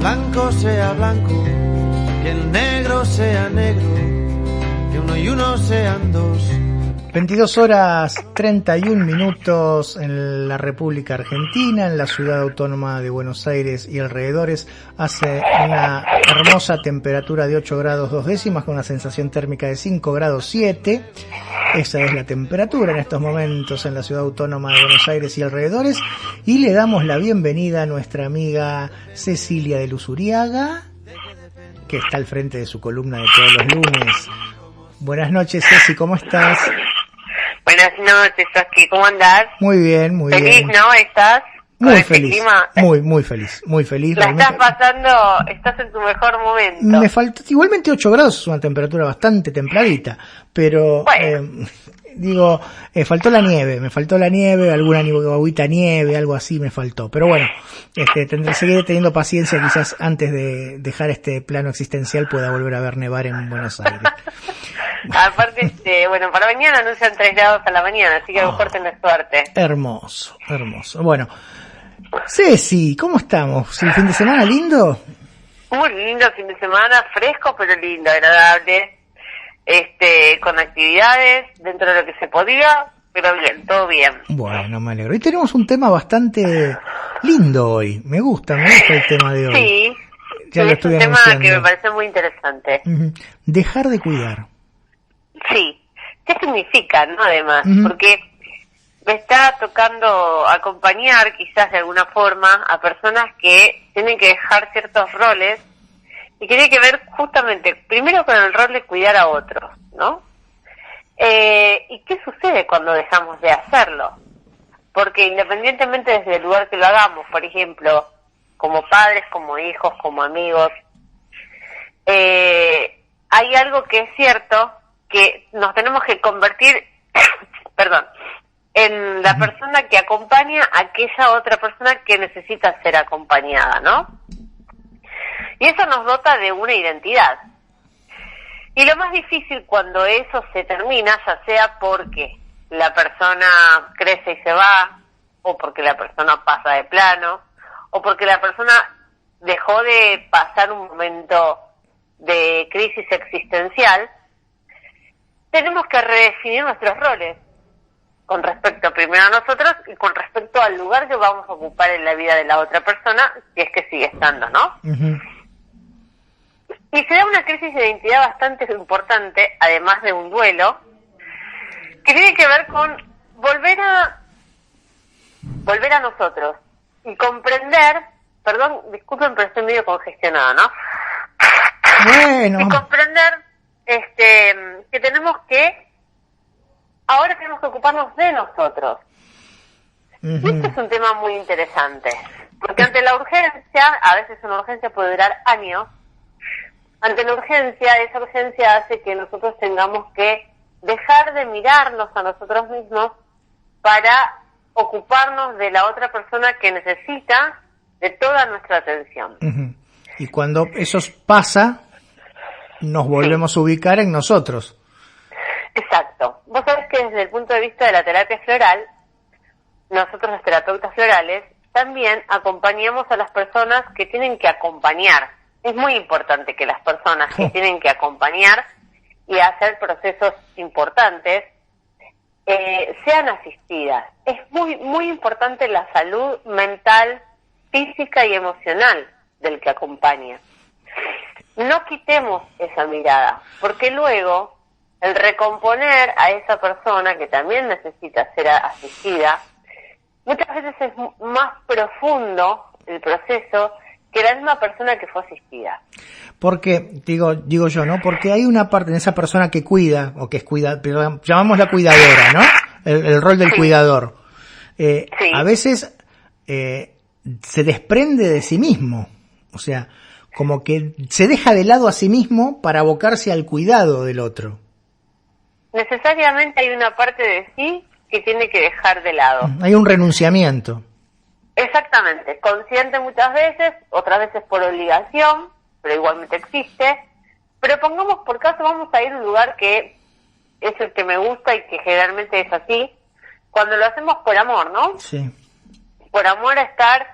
blanco sea blanco, que el negro sea negro, que uno y uno sean dos. 22 horas 31 minutos en la República Argentina, en la ciudad autónoma de Buenos Aires y alrededores. Hace una hermosa temperatura de 8 grados 2 décimas con una sensación térmica de 5 grados 7. Esa es la temperatura en estos momentos en la ciudad autónoma de Buenos Aires y alrededores. Y le damos la bienvenida a nuestra amiga Cecilia de Luzuriaga, que está al frente de su columna de todos los lunes. Buenas noches, Ceci, ¿cómo estás? Buenas noches, Oski, ¿cómo andás? Muy bien, muy ¿Feliz, bien. no? ¿Estás? Muy feliz, muy feliz, muy feliz. La realmente. estás pasando, estás en tu mejor momento. Me falta, igualmente 8 grados es una temperatura bastante templadita, pero bueno. Faltó la nieve, me faltó la nieve, alguna agüita nieve, algo así me faltó. Pero bueno, seguiré teniendo paciencia, quizás antes de dejar este plano existencial pueda volver a ver nevar en Buenos Aires. Aparte, para mañana anuncian 3 grados a la mañana, así que a lo mejor tenés suerte. Hermoso, hermoso. Bueno, Ceci, ¿cómo estamos? ¿El fin de semana lindo? Muy lindo fin de semana, fresco pero lindo, agradable. Con actividades dentro de lo que se podía, pero bien, todo bien. Bueno, me alegro. Y tenemos un tema bastante lindo hoy. Me gusta el tema de hoy. Sí, ya lo es estoy un tema anunciando. que me parece muy interesante. Uh-huh. Dejar de cuidar. Sí. ¿Qué significa, no? Además, uh-huh. Porque me está tocando acompañar, quizás de alguna forma, a personas que tienen que dejar ciertos roles y que tiene que ver justamente, primero con el rol de cuidar a otros, ¿no? ¿Y qué sucede cuando dejamos de hacerlo? Porque independientemente desde el lugar que lo hagamos, por ejemplo, como padres, como hijos, como amigos, hay algo que es cierto, que nos tenemos que convertir, en la persona que acompaña a aquella otra persona que necesita ser acompañada, ¿no? Y eso nos dota de una identidad. Y lo más difícil cuando eso se termina, ya sea porque la persona crece y se va, o porque la persona pasa de plano, o porque la persona dejó de pasar un momento de crisis existencial, tenemos que redefinir nuestros roles con respecto primero a nosotros y con respecto al lugar que vamos a ocupar en la vida de la otra persona, si es que sigue estando, ¿no? Uh-huh. Y se da una crisis de identidad bastante importante, además de un duelo, que tiene que ver con volver a nosotros y comprender, disculpen, pero estoy medio congestionada, ¿no? Bueno. Y comprender que ahora tenemos que ocuparnos de nosotros. Uh-huh. Y este es un tema muy interesante, porque ante la urgencia, a veces una urgencia puede durar años. Ante la urgencia, esa urgencia hace que nosotros tengamos que dejar de mirarnos a nosotros mismos para ocuparnos de la otra persona que necesita de toda nuestra atención. Uh-huh. Y cuando eso pasa, nos volvemos a ubicar en nosotros. Exacto. Vos sabés que desde el punto de vista de la terapia floral, nosotros los terapeutas florales también acompañamos a las personas que tienen que acompañar. Es muy importante que las personas que tienen que acompañar y hacer procesos importantes sean asistidas. Es muy, muy importante la salud mental, física y emocional del que acompaña. No quitemos esa mirada, porque luego el recomponer a esa persona que también necesita ser asistida, muchas veces es más profundo el proceso que la misma persona que fue asistida. Porque, digo yo, ¿no? Porque hay una parte en esa persona que cuida, o que es pero llamámosla cuidadora, ¿no? El rol del cuidador. Sí. A veces se desprende de sí mismo. O sea, como que se deja de lado a sí mismo para abocarse al cuidado del otro. Necesariamente hay una parte de sí que tiene que dejar de lado. Hay un renunciamiento. Exactamente, consciente muchas veces, otras veces por obligación, pero igualmente existe. Pero pongamos por caso, vamos a ir a un lugar que es el que me gusta y que generalmente es así, cuando lo hacemos por amor, ¿no? Sí. Por amor a estar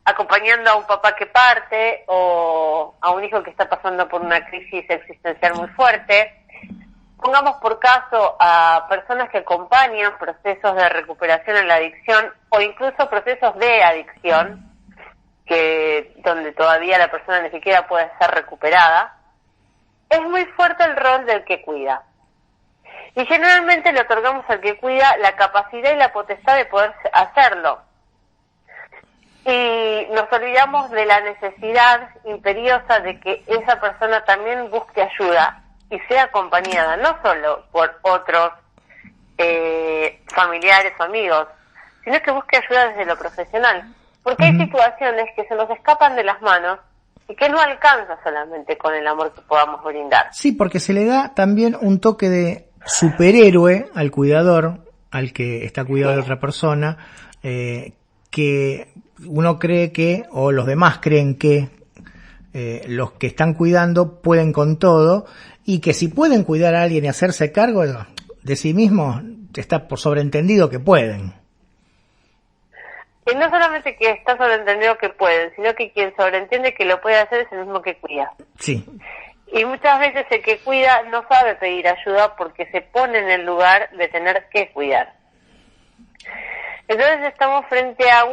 acompañando a un papá que parte o a un hijo que está pasando por una crisis existencial muy fuerte. Pongamos por caso a personas que acompañan procesos de recuperación en la adicción o incluso procesos de adicción, donde todavía la persona ni siquiera puede ser recuperada. Es muy fuerte el rol del que cuida. Y generalmente le otorgamos al que cuida la capacidad y la potestad de poder hacerlo. Y nos olvidamos de la necesidad imperiosa de que esa persona también busque ayuda y sea acompañada, no solo por otros familiares o amigos, sino que busque ayuda desde lo profesional. Porque hay situaciones que se nos escapan de las manos y que no alcanza solamente con el amor que podamos brindar. Sí, porque se le da también un toque de superhéroe al cuidador, al que está cuidado de otra persona, que uno cree que, o los demás creen que los que están cuidando pueden con todo, y que si pueden cuidar a alguien y hacerse cargo de sí mismos, está por sobreentendido que pueden. Y no solamente que está sobreentendido que pueden, sino que quien sobreentiende que lo puede hacer es el mismo que cuida. Sí. Y muchas veces el que cuida no sabe pedir ayuda porque se pone en el lugar de tener que cuidar. Entonces estamos frente a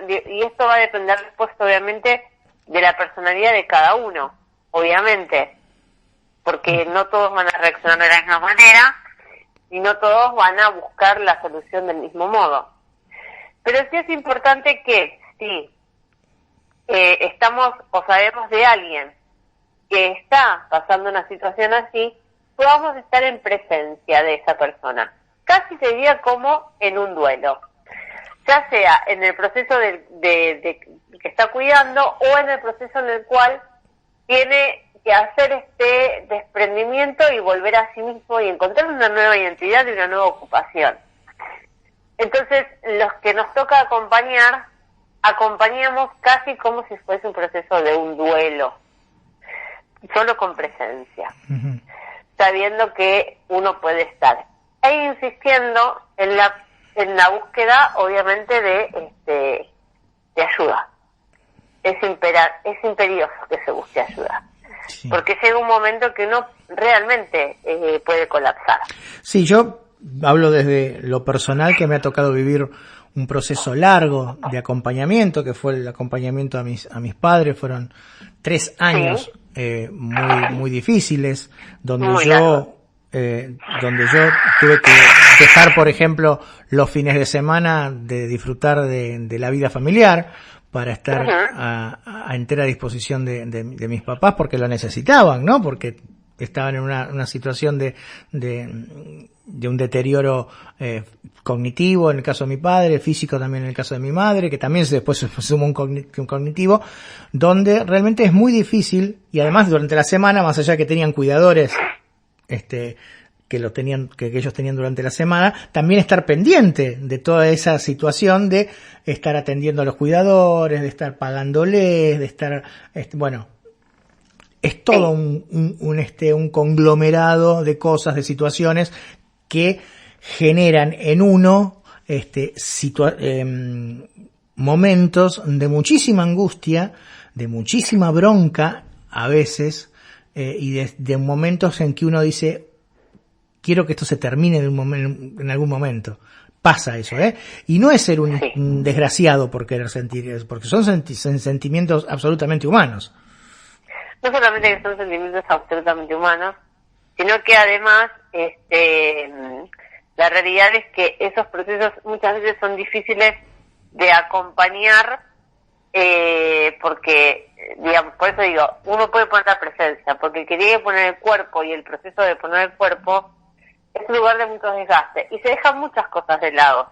y esto va a depender después obviamente de la personalidad de cada uno, obviamente, porque no todos van a reaccionar de la misma manera y no todos van a buscar la solución del mismo modo. Pero sí es importante que si estamos o sabemos de alguien que está pasando una situación así, podamos estar en presencia de esa persona. Casi sería como en un duelo, ya sea en el proceso de que está cuidando o en el proceso en el cual tiene que hacer este desprendimiento y volver a sí mismo y encontrar una nueva identidad y una nueva ocupación. Entonces, los que nos toca acompañar, acompañamos casi como si fuese un proceso de un duelo, solo con presencia, sabiendo que uno puede estar. E insistiendo en la búsqueda, obviamente, de ayuda. Es imperioso que se busque ayuda. Sí. Porque llega un momento que uno realmente puede colapsar. Sí, yo hablo desde lo personal, que me ha tocado vivir un proceso largo de acompañamiento, que fue el acompañamiento a mis padres. Fueron 3 años muy difíciles, donde yo tuve que dejar, por ejemplo, los fines de semana de disfrutar de la vida familiar para estar a entera disposición de mis papás, porque lo necesitaban, ¿no? Porque estaban en una situación de un deterioro cognitivo en el caso de mi padre, físico también en el caso de mi madre, que también después se sumó un cognitivo, donde realmente es muy difícil. Y además durante la semana, más allá de que tenían cuidadores que ellos tenían durante la semana, también estar pendiente de toda esa situación de estar atendiendo a los cuidadores, de estar pagándoles, de estar es todo un conglomerado de cosas, de situaciones que generan en uno momentos de muchísima angustia, de muchísima bronca a veces, y de momentos en que uno dice: quiero que esto se termine en algún momento. Pasa eso, y no es ser un desgraciado por querer sentir, porque son sentimientos absolutamente humanos. No solamente que son sentimientos absolutamente humanos, sino que además la realidad es que esos procesos muchas veces son difíciles de acompañar, porque, digamos, por eso digo, uno puede poner la presencia, porque el que tiene que poner el cuerpo y el proceso de poner el cuerpo es un lugar de mucho desgaste y se dejan muchas cosas de lado.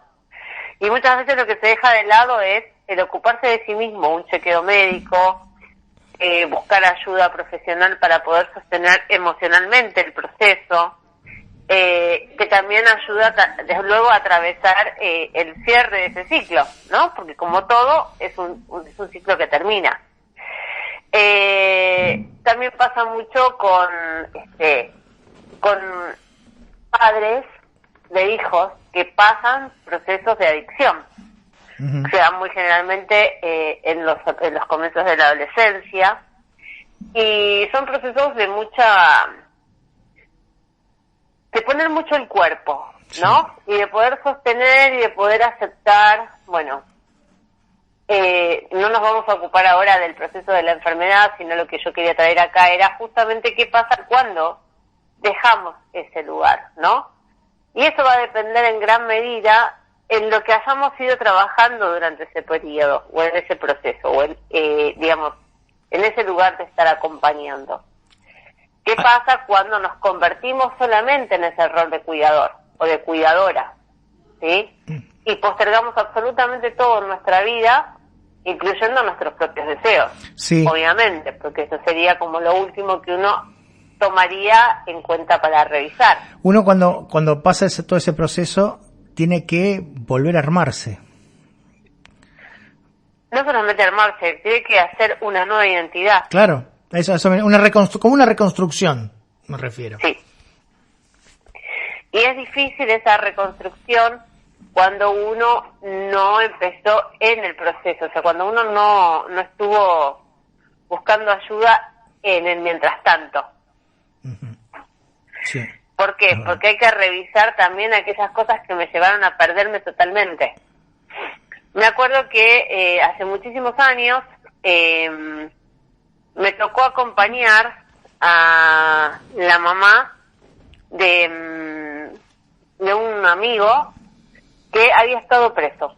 Y muchas veces lo que se deja de lado es el ocuparse de sí mismo, un chequeo médico, buscar ayuda profesional para poder sostener emocionalmente el proceso, que también ayuda desde luego a atravesar el cierre de ese ciclo, ¿no? Porque como todo es un ciclo que termina. También pasa mucho con padres de hijos que pasan procesos de adicción. Uh-huh. Se dan muy generalmente en los comienzos de la adolescencia, y son procesos de poner mucho el cuerpo, ¿no? Sí. Y de poder sostener y de poder aceptar, bueno, no nos vamos a ocupar ahora del proceso de la enfermedad, sino lo que yo quería traer acá era justamente qué pasa cuando dejamos ese lugar, ¿no? Y eso va a depender en gran medida en lo que hayamos ido trabajando durante ese periodo, o en ese proceso, o digamos, en ese lugar de estar acompañando. ¿Qué pasa cuando nos convertimos solamente en ese rol de cuidador o de cuidadora? ¿Sí? Y postergamos absolutamente todo en nuestra vida, incluyendo nuestros propios deseos. Sí. Obviamente, porque eso sería como lo último que uno tomaría en cuenta para revisar. Uno cuando pasa todo ese proceso tiene que volver a armarse. No solamente armarse, tiene que hacer una nueva identidad. Claro, eso como una reconstrucción, me refiero. Sí. Y es difícil esa reconstrucción cuando uno no empezó en el proceso, o sea, cuando uno no estuvo buscando ayuda en el mientras tanto. Uh-huh. Sí. ¿Por qué? Porque hay que revisar también aquellas cosas que me llevaron a perderme totalmente. Me acuerdo que hace muchísimos años me tocó acompañar a la mamá de un amigo que había estado preso.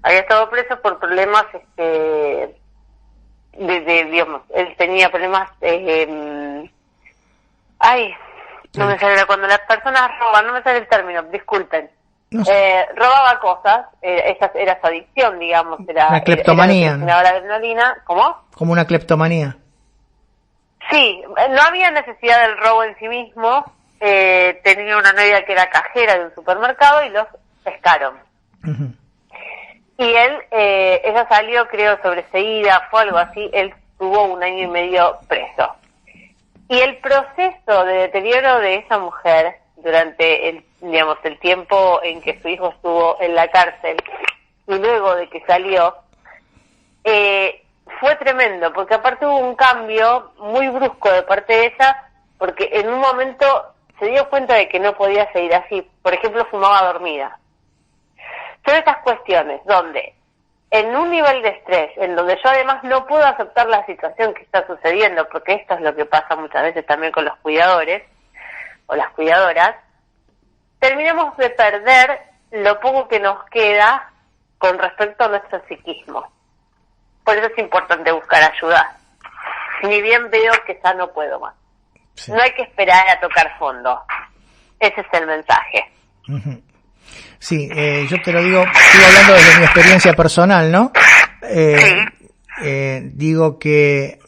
Había estado preso por problemas, digamos, él tenía problemas, no me sale, cuando las personas roban, no me sale el término, disculpen. No sé. Robaba cosas, esa era su adicción, digamos. Una cleptomanía. Era la adrenalina, ¿cómo? Como una cleptomanía. Sí, no había necesidad del robo en sí mismo. Tenía una novia que era cajera de un supermercado y los pescaron. Uh-huh. Y ella salió, creo, sobreseída, fue algo así. Él estuvo 1 año y medio preso. Y el proceso de deterioro de esa mujer durante el tiempo en que su hijo estuvo en la cárcel y luego de que salió, fue tremendo, porque aparte hubo un cambio muy brusco de parte de ella, porque en un momento se dio cuenta de que no podía seguir así. Por ejemplo, fumaba dormida. Son estas cuestiones donde, en un nivel de estrés, en donde yo además no puedo aceptar la situación que está sucediendo, porque esto es lo que pasa muchas veces también con los cuidadores o las cuidadoras, terminamos de perder lo poco que nos queda con respecto a nuestro psiquismo. Por eso es importante buscar ayuda. Ni bien veo que ya no puedo más. Sí. No hay que esperar a tocar fondo. Ese es el mensaje. Uh-huh. Sí, yo te lo digo, estoy hablando desde mi experiencia personal, ¿no? Sí. Digo que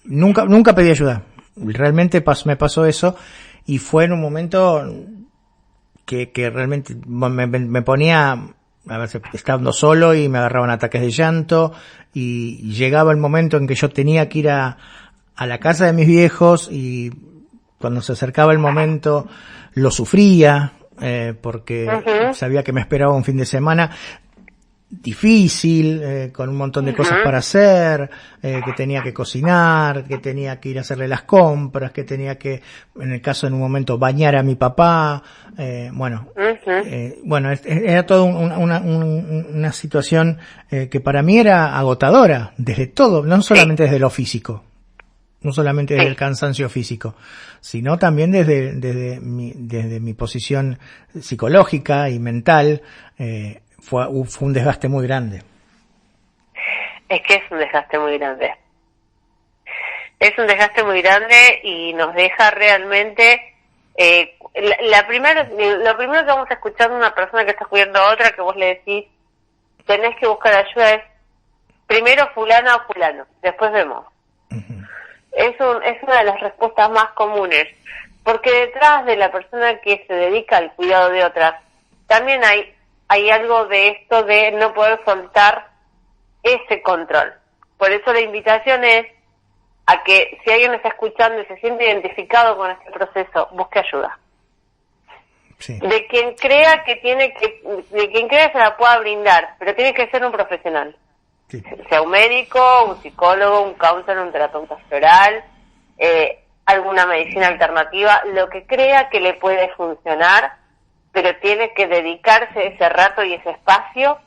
nunca pedí ayuda. Realmente me pasó eso y fue en un momento que realmente me ponía, a ver, estando solo y me agarraban ataques de llanto y llegaba el momento en que yo tenía que ir a la casa de mis viejos y cuando se acercaba el momento lo sufría porque uh-huh. sabía que me esperaba un fin de semana difícil, con un montón de cosas para hacer, que tenía que cocinar, que tenía que ir a hacerle las compras, que tenía que, en el caso en un momento, bañar a mi papá, bueno, era toda una situación que para mí era agotadora, desde todo, no solamente desde lo físico, no solamente desde el cansancio físico, sino también desde mi posición psicológica y mental, fue un desgaste muy grande. Es que es un desgaste muy grande. Es un desgaste muy grande y nos deja realmente... lo primero que vamos a escuchar de una persona que está cuidando a otra, que vos le decís, tenés que buscar ayuda, es primero fulana o fulano, después vemos. Uh-huh. Es una de las respuestas más comunes, porque detrás de la persona que se dedica al cuidado de otras, también hay algo de esto de no poder soltar ese control. Por eso la invitación es a que si alguien está escuchando y se siente identificado con este proceso, busque ayuda. Sí. de quien crea que se la pueda brindar, pero tiene que ser un profesional. Sí. Sea un médico, un psicólogo, un counselor, un terapeuta floral, alguna medicina alternativa, lo que crea que le puede funcionar, pero tiene que dedicarse ese rato y ese espacio,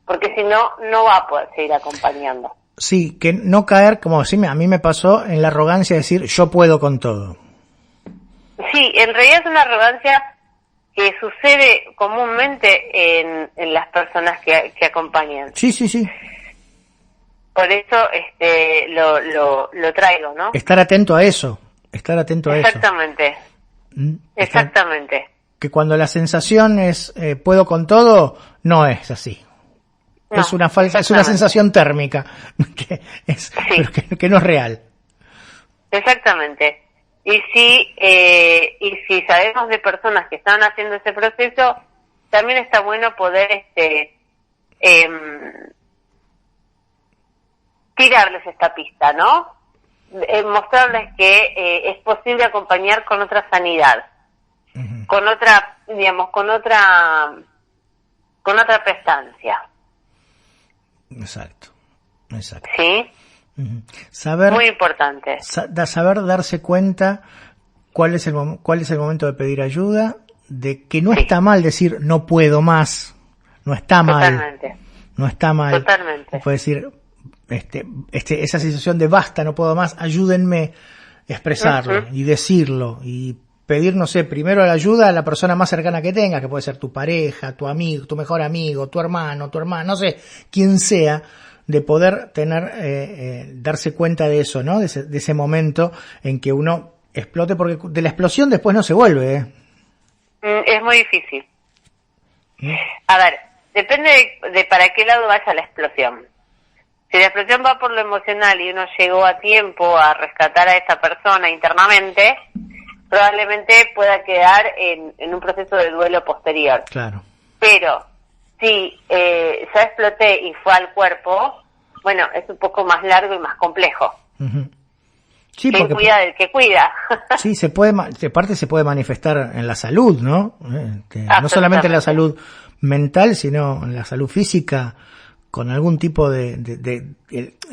porque si no, no va a poder seguir acompañando. Sí, que no caer, como a mí me pasó, en la arrogancia de decir yo puedo con todo. Sí, en realidad es una arrogancia que sucede comúnmente en las personas que acompañan. Sí, sí, sí. Por eso lo traigo, ¿no? Estar atento a eso. Exactamente. Exactamente. Que cuando la sensación es puedo con todo, no es así. No, es una sensación térmica pero que no es real. Exactamente. Y si sabemos de personas que están haciendo ese proceso, también está bueno poder tirarles esta pista, ¿no? Mostrarles que es posible acompañar con otra sanidad, uh-huh, con otra prestancia. Exacto. ¿Sí? Uh-huh. Saber, muy importante. Saber darse cuenta cuál es el momento de pedir ayuda, de que no está mal decir no puedo más, no está mal. No está mal. Totalmente. Puede decir esa sensación de basta, no puedo más, ayúdenme a expresarlo, uh-huh, y decirlo y pedir, no sé, primero la ayuda a la persona más cercana que tengas, que puede ser tu pareja, tu amigo, tu mejor amigo, tu hermano, no sé, quien sea, de poder darse cuenta de eso, ¿no? De ese momento en que uno explote, porque de la explosión después no se vuelve, Es muy difícil. A ver, depende de para qué lado vaya la explosión. Si la explosión va por lo emocional y uno llegó a tiempo a rescatar a esa persona internamente, probablemente pueda quedar en un proceso de duelo posterior. Claro. Pero si ya exploté y fue al cuerpo, bueno, es un poco más largo y más complejo. Uh-huh. Sí, ¿Quién cuida del que cuida? Sí, se puede manifestar en la salud, ¿no? No solamente en la salud mental, sino en la salud física, con algún tipo el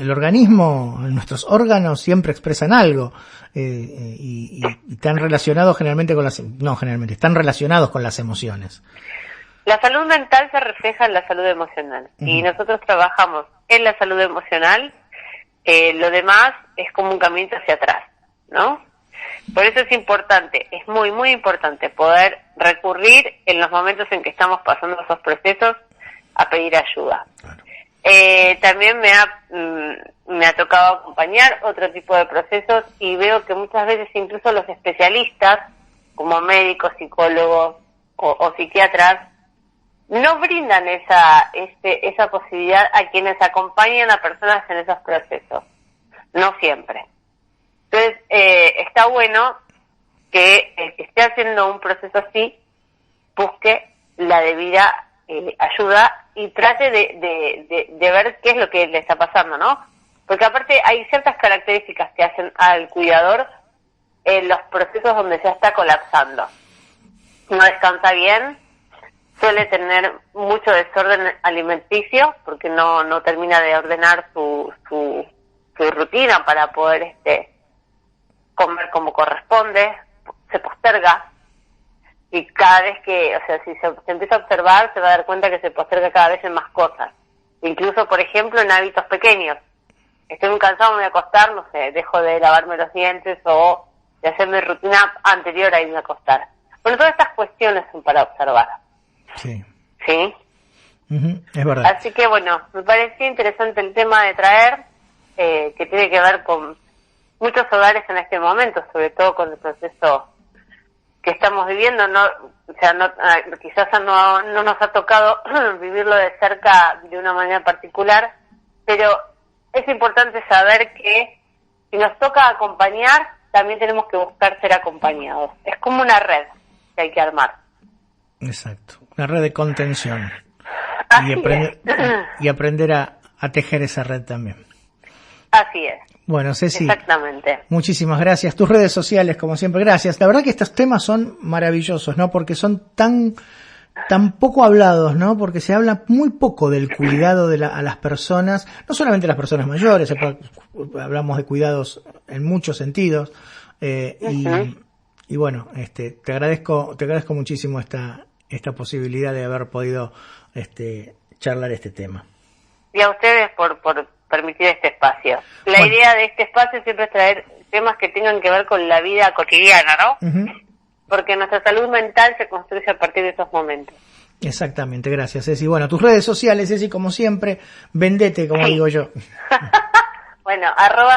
organismo, nuestros órganos siempre expresan algo, y están relacionados están relacionados con las emociones. La salud mental se refleja en la salud emocional, uh-huh, y nosotros trabajamos en la salud emocional. Lo demás es como un camino hacia atrás, ¿no? Por eso es importante, es muy, muy importante poder recurrir en los momentos en que estamos pasando esos procesos a pedir ayuda. Claro. También me ha tocado acompañar otro tipo de procesos y veo que muchas veces incluso los especialistas, como médicos, psicólogos o psiquiatras, no brindan esa posibilidad a quienes acompañan a personas en esos procesos. No siempre. Entonces, está bueno que el que esté haciendo un proceso así busque la debida ayuda y trate de ver qué es lo que le está pasando, ¿no? Porque aparte hay ciertas características que hacen al cuidador en los procesos donde ya está colapsando. No descansa bien, suele tener mucho desorden alimenticio porque no termina de ordenar su rutina para poder comer como corresponde, se posterga. Y cada vez que, si se empieza a observar, se va a dar cuenta que se posterga cada vez en más cosas. Incluso, por ejemplo, en hábitos pequeños. Estoy muy cansado, me voy a acostar, no sé, dejo de lavarme los dientes o de hacer mi rutina anterior a irme a acostar. Bueno, todas estas cuestiones son para observar. Sí. ¿Sí? Uh-huh, es verdad. Así que, bueno, me parecía interesante el tema de traer, que tiene que ver con muchos hogares en este momento, sobre todo con el proceso que estamos viviendo, quizás no nos ha tocado vivirlo de cerca de una manera particular, pero es importante saber que si nos toca acompañar, también tenemos que buscar ser acompañados. Es como una red que hay que armar. Exacto, una red de contención. Así y aprender a tejer esa red también. Así es. Bueno, Ceci, Exactamente. muchísimas gracias. Tus redes sociales, como siempre, gracias. La verdad que estos temas son maravillosos, ¿no? Porque son tan poco hablados, ¿no? Porque se habla muy poco del cuidado a las personas, no solamente las personas mayores, hablamos de cuidados en muchos sentidos, y bueno, te agradezco muchísimo esta posibilidad de haber podido charlar este tema. Y a ustedes por permitir este espacio. La idea de este espacio siempre es traer temas que tengan que ver con la vida cotidiana, ¿no? Uh-huh. Porque nuestra salud mental se construye a partir de esos momentos. Exactamente, gracias, Ceci. Bueno, tus redes sociales, Ceci, como siempre, vendete, como digo yo. Bueno,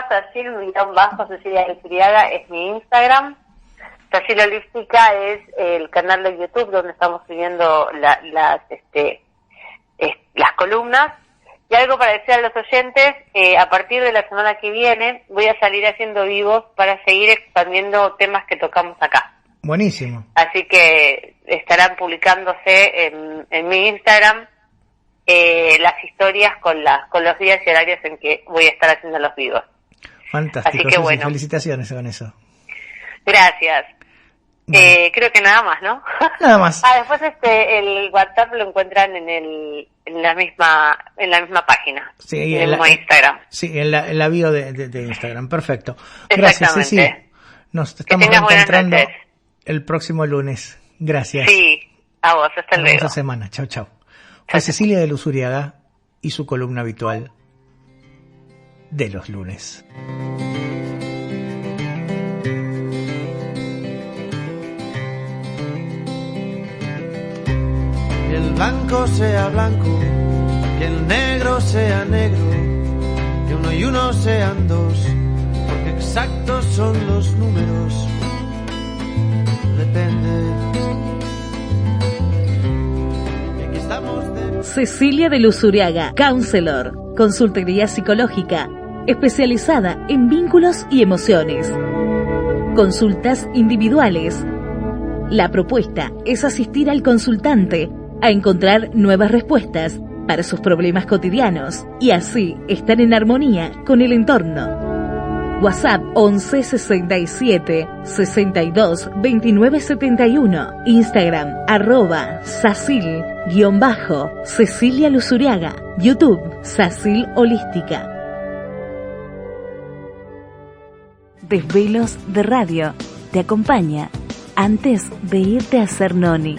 @Sacil_Cecilia Luzuriaga es mi Instagram. Sacil Holística es el canal de YouTube donde estamos subiendo las columnas. Y algo para decir a los oyentes, a partir de la semana que viene voy a salir haciendo vivos para seguir expandiendo temas que tocamos acá. Buenísimo. Así que estarán publicándose en mi Instagram las historias con los días y horarios en que voy a estar haciendo los vivos. Fantástico. Así que bueno. Felicitaciones con eso. Gracias. Bueno. Creo que nada más, ¿no? Nada más. Después el WhatsApp lo encuentran en la misma página. Sí, en el mismo Instagram. Sí, en la bio de Instagram. Perfecto. Gracias, Ceci. Nos estamos encontrando el próximo lunes. Gracias. Sí, a vos. Hasta luego. Esta semana. Chau, chau. Fue Cecilia de Luzuriaga y su columna habitual de los lunes. Que el blanco sea blanco, que el negro sea negro, que uno y uno sean dos, porque exactos son los números. Depende. Y aquí estamos de... Cecilia de Luzuriaga, counselor, consultoría psicológica, especializada en vínculos y emociones. Consultas individuales. La propuesta es asistir al consultante a encontrar nuevas respuestas para sus problemas cotidianos y así estar en armonía con el entorno. WhatsApp 11 67 62 29 71. Instagram @Sacil_Cecilia Luzuriaga. YouTube Sacil Holística. Desvelos de Radio te acompaña antes de irte a hacer noni.